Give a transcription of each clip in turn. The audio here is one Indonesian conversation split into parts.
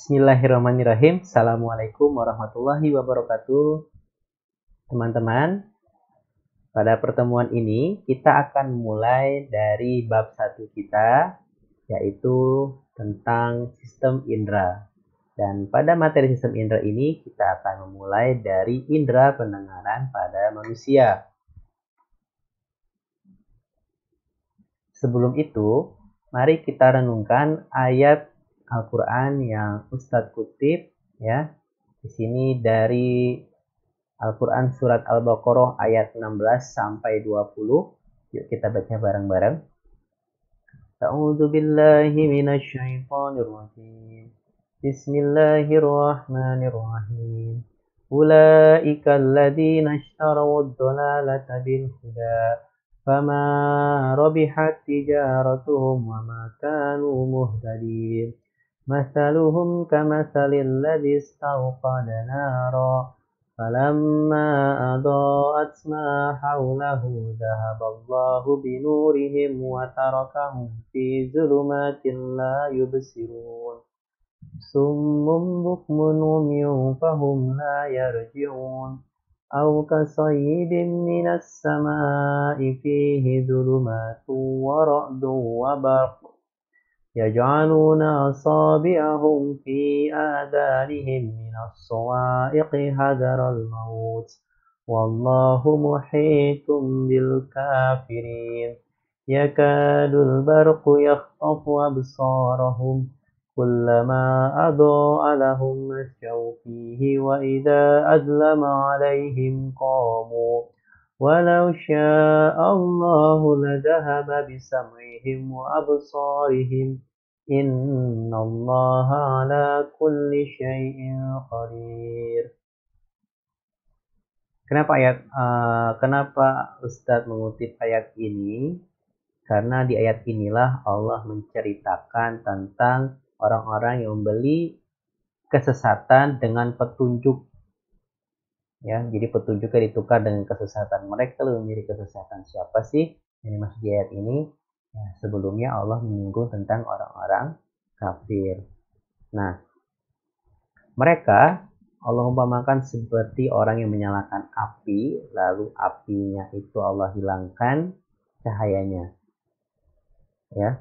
Bismillahirrahmanirrahim. Assalamualaikum warahmatullahi wabarakatuh. Teman-teman, pada pertemuan ini kita akan mulai dari bab 1 kita, yaitu tentang sistem indera. Dan pada materi sistem indera ini kita akan memulai dari indera pendengaran pada manusia. Sebelum itu, mari kita renungkan ayat Al-Quran yang Ustadz kutip ya. Di sini dari Al-Quran surat Al-Baqarah ayat 16 sampai 20. Yuk kita baca bareng-bareng. A'udzu billahi minasyaitonir rajim. Bismillahirrahmanirrahim. Ulaika alladzina ishtaraw ad-dalalata bil huda fama rabihat tijaratuhum wama kanu muhtadin. Mathaluhum kamathalil ladzi istawqada nara falamma adaa'at ma hawlahu dhahaballahu binurihim wa tarakahum fi dhulumatin la yubsirun. Summum bukmun umyun fahum la yarji'un. Aw kasayyibin minas samaa'i fihi dhulumatun wa ra'dun wa barq يجعلون أصابعهم في آذانهم من الصواعق حذر الموت والله محيط بالكافرين يكاد البرق يخطف أبصارهم كلما أضاء لهم مشوا فيه وإذا أظلم عليهم قاموا ولو شاء الله لذهب بسمعهم وأبصارهم إن الله على كل شيء قدير. Kenapa Ustadz mengutip ayat ini? Karena di ayat inilah Allah menceritakan tentang orang-orang yang membeli kesesatan dengan petunjuk. Ya, jadi petunjuknya ditukar dengan kesesatan. Mereka lebih memilih kesesatan. Siapa sih yang dimaksud di ayat ini? Ya, sebelumnya Allah menyinggung tentang orang-orang kafir. Nah, mereka Allah umpamakan seperti orang yang menyalakan api, lalu apinya itu Allah hilangkan cahayanya. Ya,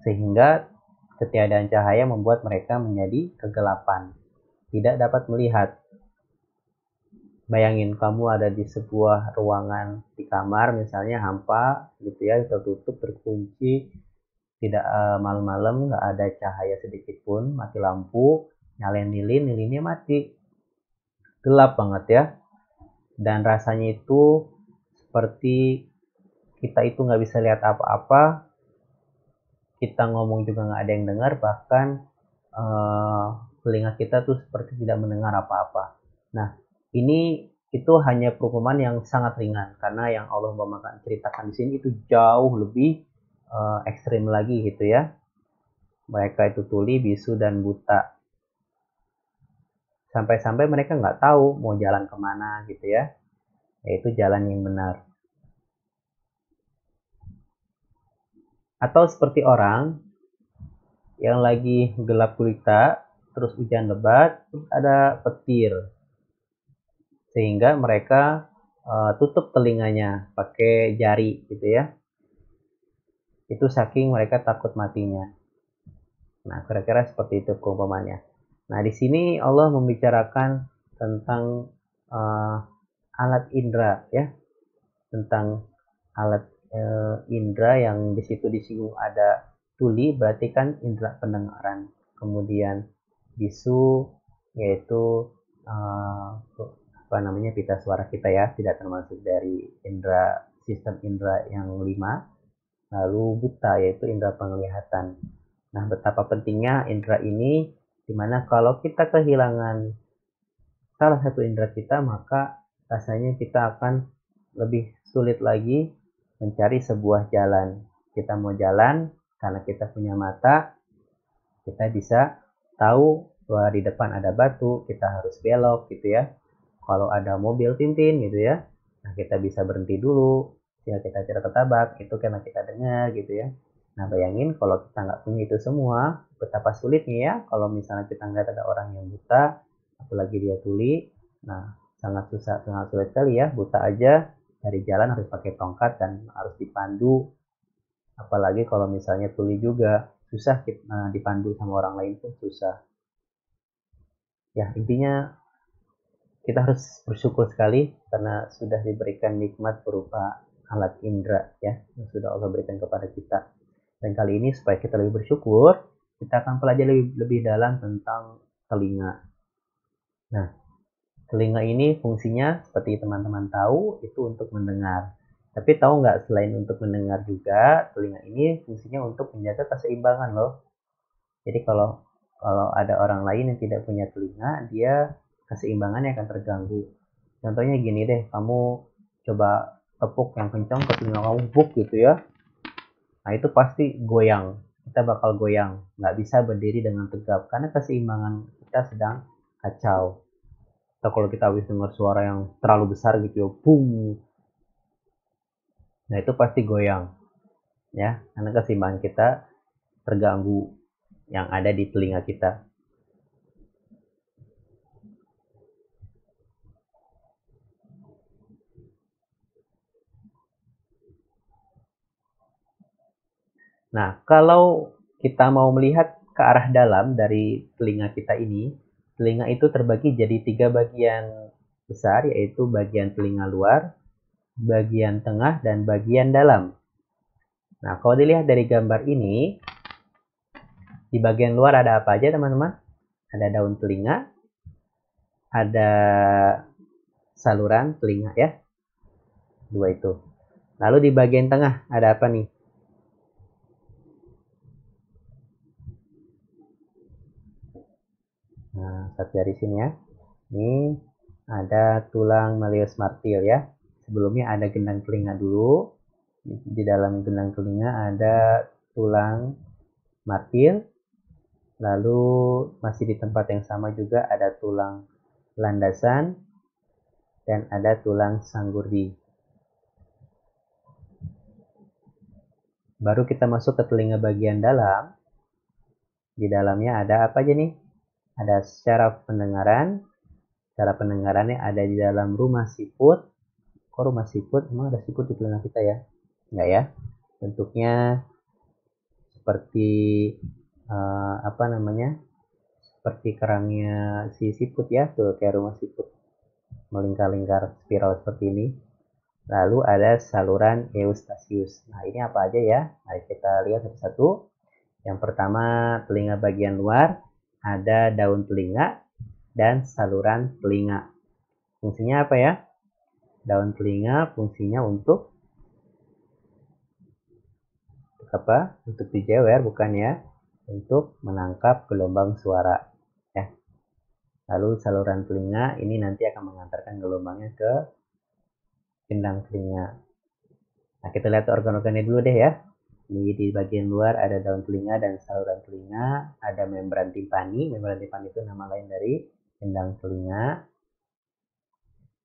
sehingga ketiadaan cahaya membuat mereka menjadi kegelapan, tidak dapat melihat. Bayangin kamu ada di sebuah ruangan di kamar misalnya hampa gitu ya, tertutup, terkunci, tidak malam-malam nggak ada cahaya sedikit pun, mati lampu, nyalain lilinnya mati, gelap banget ya. Dan rasanya itu seperti kita itu nggak bisa lihat apa-apa, kita ngomong juga nggak ada yang dengar, bahkan telinga kita tuh seperti tidak mendengar apa-apa. Nah, ini itu hanya perumpamaan yang sangat ringan, karena yang Allah umpamakan ceritakan di sini itu jauh lebih ekstrim lagi gitu ya. Mereka itu tuli, bisu dan buta. Sampai-sampai mereka nggak tahu mau jalan kemana gitu ya. Yaitu jalan yang benar. Atau seperti orang yang lagi gelap gulita, terus hujan lebat, terus ada petir. Sehingga mereka tutup telinganya pakai jari gitu ya. Itu saking mereka takut matinya. Nah, kira-kira seperti itu perumpamannya. Nah, di sini Allah membicarakan tentang alat indera ya. Tentang alat indera yang di situ disinggung ada tuli, berarti kan indera pendengaran. Kemudian bisu yaitu pita suara kita ya, tidak termasuk dari indera sistem indera yang 5. Lalu buta yaitu indera penglihatan. Nah, betapa pentingnya indera ini, dimana kalau kita kehilangan salah satu indera kita, maka rasanya kita akan lebih sulit lagi mencari sebuah jalan. Kita mau jalan, karena kita punya mata, kita bisa tahu bahwa di depan ada batu, kita harus belok gitu ya. Kalau ada mobil tintin gitu ya, nah kita bisa berhenti dulu, ya kita cara ketabrak, itu karena kita dengar gitu ya. Nah, bayangin kalau kita nggak punya itu semua, betapa sulitnya ya kalau misalnya kita ngeliat ada orang yang buta, apalagi dia tuli. Nah, sangat susah, sangat sulit sekali ya. Buta aja cari jalan harus pakai tongkat dan harus dipandu. Apalagi kalau misalnya tuli juga susah dipandu sama orang lain pun susah. Ya, intinya kita harus bersyukur sekali karena sudah diberikan nikmat berupa alat indera ya yang sudah Allah berikan kepada kita. Dan kali ini supaya kita lebih bersyukur, kita akan pelajari lebih dalam tentang telinga. Nah, telinga ini fungsinya seperti teman-teman tahu itu untuk mendengar. Tapi tahu nggak selain untuk mendengar juga, telinga ini fungsinya untuk menjaga keseimbangan loh. Jadi kalau ada orang lain yang tidak punya telinga, dia keseimbangannya akan terganggu. Contohnya gini deh, kamu coba tepuk yang kencang ke telinga kamu, buk gitu ya. Nah itu pasti goyang, kita bakal goyang, nggak bisa berdiri dengan tegap karena keseimbangan kita sedang kacau. Atau kalau kita habis dengar suara yang terlalu besar gitu ya, boom, nah itu pasti goyang, ya, karena keseimbangan kita terganggu yang ada di telinga kita. Nah, kalau kita mau melihat ke arah dalam dari telinga kita ini, telinga itu terbagi jadi 3 bagian besar, yaitu bagian telinga luar, bagian tengah, dan bagian dalam. Nah, kalau dilihat dari gambar ini, di bagian luar ada apa aja teman-teman? Ada daun telinga, ada saluran telinga ya, 2 itu. Lalu di bagian tengah ada apa nih? Nah, saya dari sini ya. Ini ada tulang malleus martil ya. Sebelumnya ada gendang telinga dulu. Di dalam gendang telinga ada tulang martil. Lalu masih di tempat yang sama juga ada tulang landasan dan ada tulang sanggurdi. Baru kita masuk ke telinga bagian dalam. Di dalamnya ada apa aja nih? Ada syaraf pendengaran. Cara pendengarannya ada di dalam rumah siput. Kok rumah siput? Emang ada siput di telinga kita ya? Enggak ya? Bentuknya seperti apa namanya? Seperti kerangnya si siput ya, tuh kayak rumah siput melingkar-lingkar spiral seperti ini. Lalu ada saluran Eustachius. Nah, ini apa aja ya? Mari kita lihat satu-satu. Yang pertama, telinga bagian luar, ada daun telinga dan saluran telinga. Fungsinya apa ya? Daun telinga fungsinya untuk apa? Untuk dijewer bukan ya? Untuk menangkap gelombang suara ya. Lalu saluran telinga ini nanti akan mengantarkan gelombangnya ke gendang telinga. Nah, kita lihat organ-organnya dulu deh ya. Ini di bagian luar ada daun telinga dan saluran telinga, ada membran timpani. Membran timpani itu nama lain dari gendang telinga.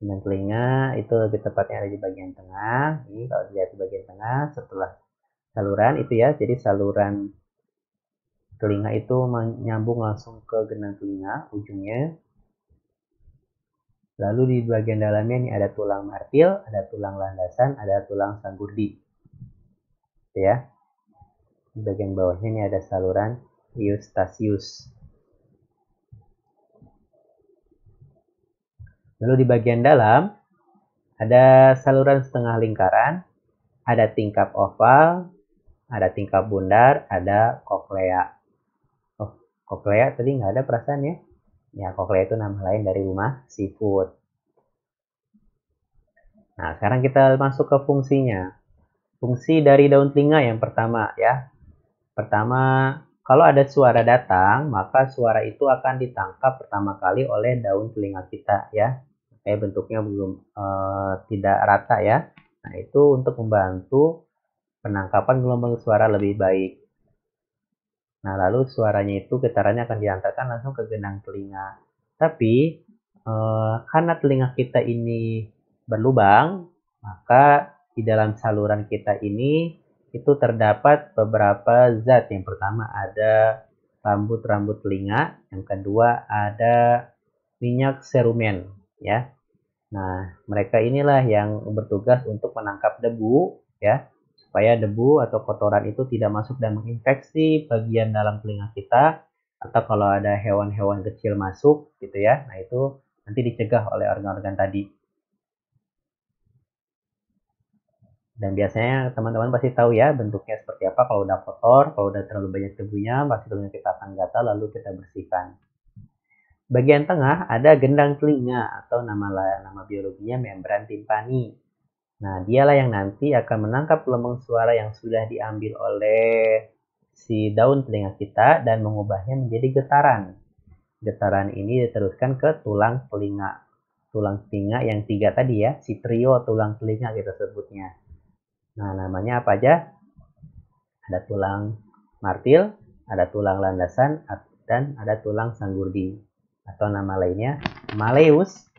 Gendang telinga itu lebih tepatnya ada di bagian tengah. Ini kalau dilihat di bagian tengah setelah saluran itu ya. Jadi saluran telinga itu menyambung langsung ke gendang telinga ujungnya. Lalu di bagian dalamnya ini ada tulang martil, ada tulang landasan, ada tulang sanggurdi. Ya. Di bagian bawahnya ini ada saluran Eustachius. Lalu di bagian dalam ada saluran setengah lingkaran, ada tingkap oval, ada tingkap bundar, ada koklea. Oh, koklea tadi nggak ada perasaan ya? Ya, koklea itu nama lain dari rumah siput. Nah, sekarang kita masuk ke fungsinya. Fungsi dari daun telinga yang pertama ya. Pertama, kalau ada suara datang, maka suara itu akan ditangkap pertama kali oleh daun telinga kita ya. Kayak bentuknya belum tidak rata ya. Nah, itu untuk membantu penangkapan gelombang suara lebih baik. Nah, lalu suaranya itu getarannya akan diantarkan langsung ke gendang telinga. Tapi karena telinga kita ini berlubang, maka di dalam saluran kita ini itu terdapat beberapa zat. Yang pertama ada rambut-rambut telinga. Yang kedua ada minyak serumen, ya. Nah, mereka inilah yang bertugas untuk menangkap debu, ya, supaya debu atau kotoran itu tidak masuk dan menginfeksi bagian dalam telinga kita, atau kalau ada hewan-hewan kecil masuk, gitu ya. Nah, itu nanti dicegah oleh organ-organ tadi. Dan biasanya teman-teman pasti tahu ya bentuknya seperti apa kalau udah kotor, kalau udah terlalu banyak debunya, pasti telinga kita akan gatal lalu kita bersihkan. Bagian tengah ada gendang telinga atau nama biologinya membran timpani. Nah, dialah yang nanti akan menangkap gelombang suara yang sudah diambil oleh si daun telinga kita dan mengubahnya menjadi getaran. Getaran ini diteruskan ke tulang telinga. Tulang telinga yang 3 tadi ya, si trio tulang telinga kita sebutnya. Nah, namanya apa aja? Ada tulang martil, ada tulang landasan, dan ada tulang sanggurdi. Atau nama lainnya malleus,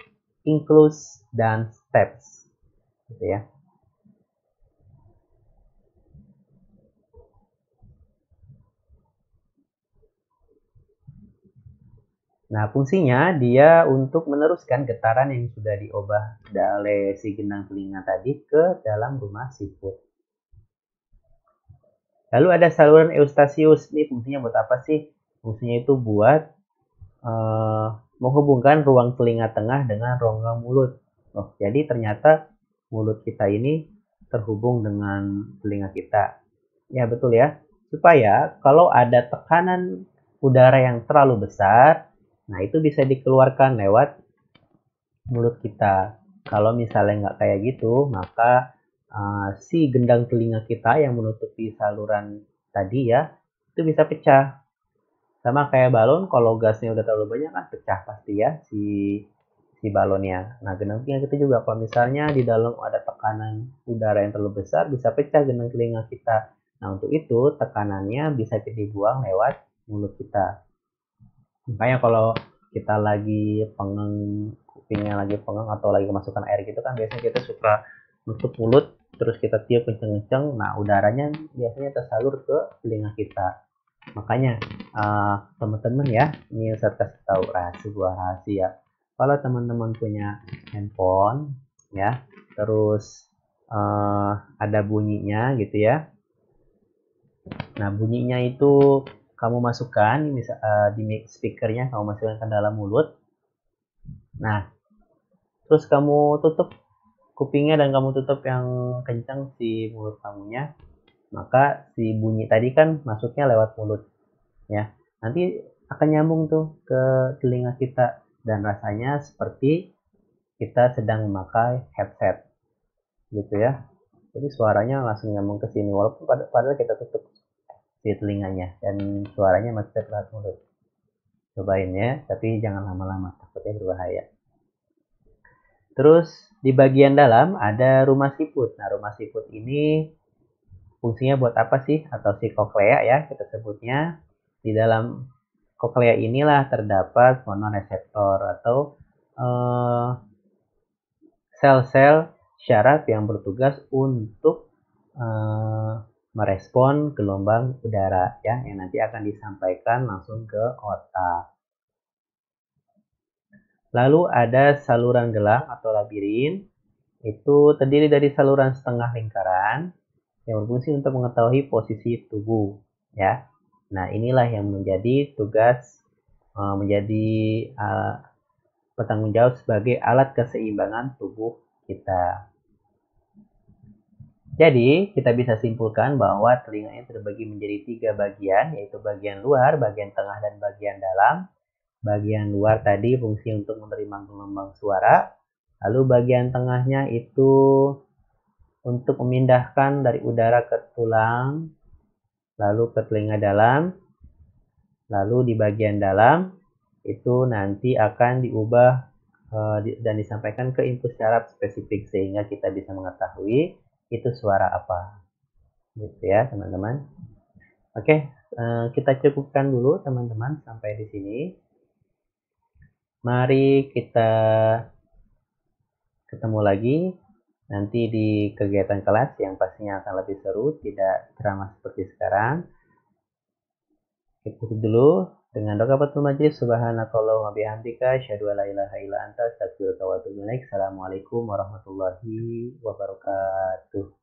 inclus, dan stapes. Gitu ya. Nah, fungsinya dia untuk meneruskan getaran yang sudah diubah oleh si gendang telinga tadi ke dalam rumah siput. Lalu ada saluran Eustachius. Ini fungsinya buat apa sih? Fungsinya itu buat menghubungkan ruang telinga tengah dengan rongga mulut. Oh, jadi ternyata mulut kita ini terhubung dengan telinga kita. Ya, betul ya. Supaya kalau ada tekanan udara yang terlalu besar, nah itu bisa dikeluarkan lewat mulut kita. Kalau misalnya nggak kayak gitu, maka si gendang telinga kita yang menutupi saluran tadi ya, itu bisa pecah. Sama kayak balon, kalau gasnya udah terlalu banyak kan pecah pasti ya si balonnya. Nah, gendang telinga kita juga kalau misalnya di dalam ada tekanan udara yang terlalu besar bisa pecah gendang telinga kita. Nah, untuk itu tekanannya bisa dibuang lewat mulut kita. Makanya kalau kita lagi pengeng, kupingnya lagi pengeng atau lagi kemasukan air gitu kan biasanya kita suka nutup mulut terus kita tiup kenceng-kenceng. Nah, udaranya biasanya tersalur ke telinga kita. Makanya teman-teman ya, ini saya kasih tahu sebuah rahasia. Kalau teman-teman punya handphone ya, terus ada bunyinya gitu ya. Nah, bunyinya itu kamu masukkan di speakernya, kamu masukkan ke dalam mulut. Nah, terus kamu tutup kupingnya dan kamu tutup yang kencang si mulut kamunya, maka si bunyi tadi kan masuknya lewat mulut ya. Nanti akan nyambung tuh ke telinga kita dan rasanya seperti kita sedang memakai headset gitu ya. Jadi suaranya langsung nyambung ke sini walaupun padahal kita tutup si telinganya dan suaranya masih lewat mulut. Cobain ya, tapi jangan lama-lama, takutnya berbahaya. Terus di bagian dalam ada rumah siput. Nah, rumah siput ini fungsinya buat apa sih? Atau si koklea ya kita sebutnya. Di dalam koklea inilah terdapat fonoreseptor atau sel-sel syaraf yang bertugas untuk merespon gelombang udara ya yang nanti akan disampaikan langsung ke otak. Lalu ada saluran gelang atau labirin. Itu terdiri dari saluran setengah lingkaran yang berfungsi untuk mengetahui posisi tubuh ya. Nah, inilah yang menjadi tugas menjadi bertanggung jawab sebagai alat keseimbangan tubuh kita. Jadi, kita bisa simpulkan bahwa telinga ini terbagi menjadi 3 bagian, yaitu bagian luar, bagian tengah, dan bagian dalam. Bagian luar tadi fungsi untuk menerima gelombang suara, lalu bagian tengahnya itu untuk memindahkan dari udara ke tulang, lalu ke telinga dalam, lalu di bagian dalam itu nanti akan diubah dan disampaikan ke input syaraf spesifik sehingga kita bisa mengetahui itu suara apa gitu ya teman-teman. Oke, kita cukupkan dulu teman-teman sampai di sini. Mari kita ketemu lagi nanti di kegiatan kelas yang pastinya akan lebih seru, tidak ceramah seperti sekarang. Kita tutup dulu dengan doa kafatul majlis. Subhanakallahumma bihamdika asyhadu an la ilaha illa anta astaghfiruka wa atubu ilaik. Assalamualaikum warahmatullahi wabarakatuh.